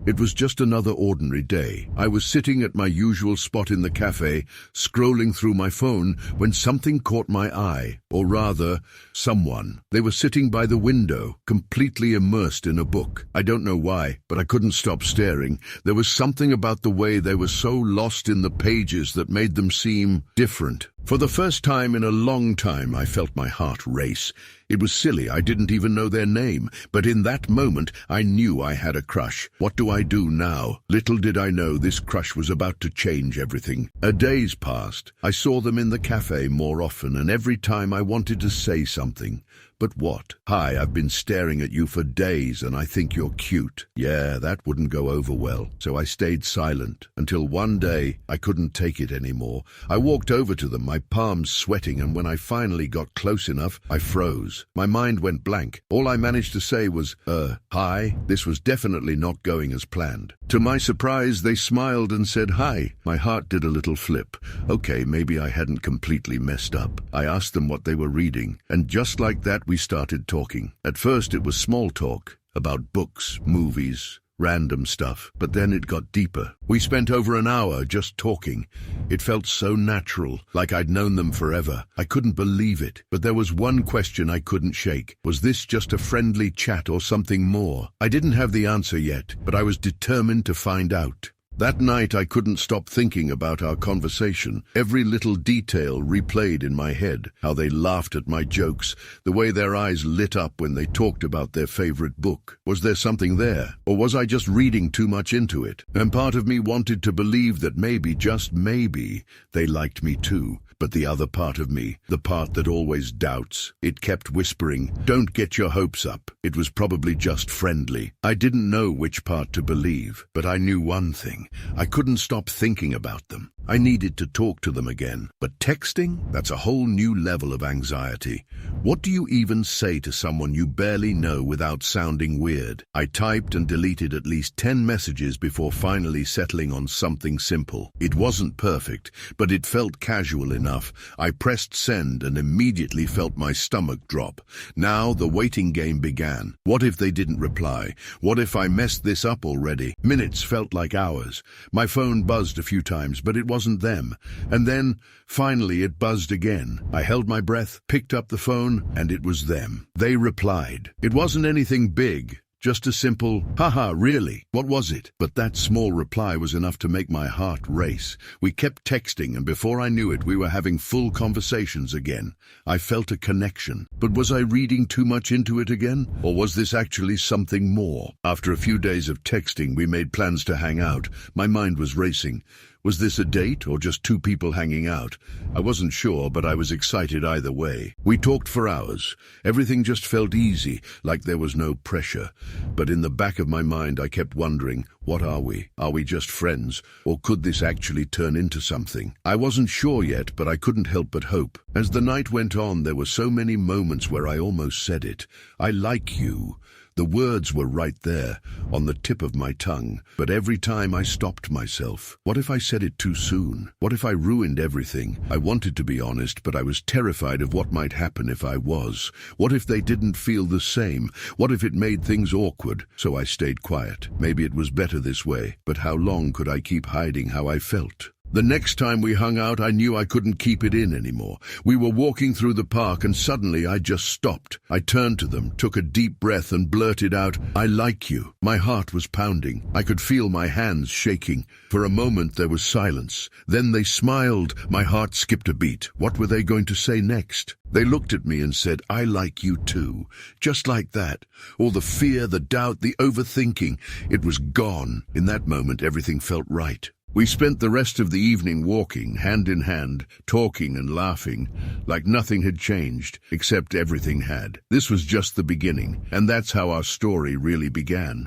It was just another ordinary day. I was sitting at my usual spot in the cafe, scrolling through my phone, when something caught my eye. Or rather, someone. They were sitting by the window, completely immersed in a book. I don't know why, but I couldn't stop staring. There was something about the way they were so lost in the pages that made them seem different. For the first time in a long time, I felt my heart race. It was silly, I didn't even know their name, but in that moment, I knew I had a crush. What do I do now? Little did I know this crush was about to change everything. Days passed. I saw them in the cafe more often, and every time I wanted to say something. But what? Hi, I've been staring at you for days and I think you're cute. Yeah, that wouldn't go over well. So I stayed silent until one day I couldn't take it anymore. I walked over to them, my palms sweating, and when I finally got close enough, I froze. My mind went blank. All I managed to say was, hi. This was definitely not going as planned. To my surprise, they smiled and said hi. My heart did a little flip. Okay, maybe I hadn't completely messed up. I asked them what they were reading, and just like that, we started talking. At first it was small talk about books, movies, random stuff, but then it got deeper. We spent over an hour just talking. It felt so natural, like I'd known them forever. I couldn't believe it, but there was one question I couldn't shake. Was this just a friendly chat or something more? I didn't have the answer yet, but I was determined to find out. That night I couldn't stop thinking about our conversation. Every little detail replayed in my head. How they laughed at my jokes, the way their eyes lit up when they talked about their favorite book. Was there something there? Or was I just reading too much into it? And part of me wanted to believe that maybe, just maybe, they liked me too. But the other part of me, the part that always doubts, it kept whispering, don't get your hopes up. It was probably just friendly. I didn't know which part to believe, but I knew one thing. I couldn't stop thinking about them. I needed to talk to them again. But texting? That's a whole new level of anxiety. What do you even say to someone you barely know without sounding weird? I typed and deleted at least 10 messages before finally settling on something simple. It wasn't perfect, but it felt casual enough. I pressed send and immediately felt my stomach drop. Now the waiting game began. What if they didn't reply? What if I messed this up already? Minutes felt like hours. My phone buzzed a few times, but it wasn't them. And then, finally, it buzzed again. I held my breath, picked up the phone, and it was them. They replied. It wasn't anything big. Just a simple, haha, really? What was it? But that small reply was enough to make my heart race. We kept texting, and before I knew it, we were having full conversations again. I felt a connection. But was I reading too much into it again? Or was this actually something more? After a few days of texting, we made plans to hang out. My mind was racing. Was this a date or just two people hanging out? I wasn't sure, but I was excited either way. We talked for hours. Everything just felt easy, like there was no pressure. But in the back of my mind, I kept wondering, what are we? Are we just friends? Or could this actually turn into something? I wasn't sure yet, but I couldn't help but hope. As the night went on, there were so many moments where I almost said it. I like you. The words were right there, on the tip of my tongue, but every time I stopped myself. What if I said it too soon? What if I ruined everything? I wanted to be honest, but I was terrified of what might happen if I was. What if they didn't feel the same? What if it made things awkward? So I stayed quiet. Maybe it was better this way, but how long could I keep hiding how I felt? The next time we hung out, I knew I couldn't keep it in anymore. We were walking through the park and suddenly I just stopped. I turned to them, took a deep breath and blurted out, I like you. My heart was pounding. I could feel my hands shaking. For a moment there was silence. Then they smiled. My heart skipped a beat. What were they going to say next? They looked at me and said, I like you too. Just like that. All the fear, the doubt, the overthinking, it was gone. In that moment, everything felt right. We spent the rest of the evening walking, hand in hand, talking and laughing, like nothing had changed, except everything had. This was just the beginning, and that's how our story really began.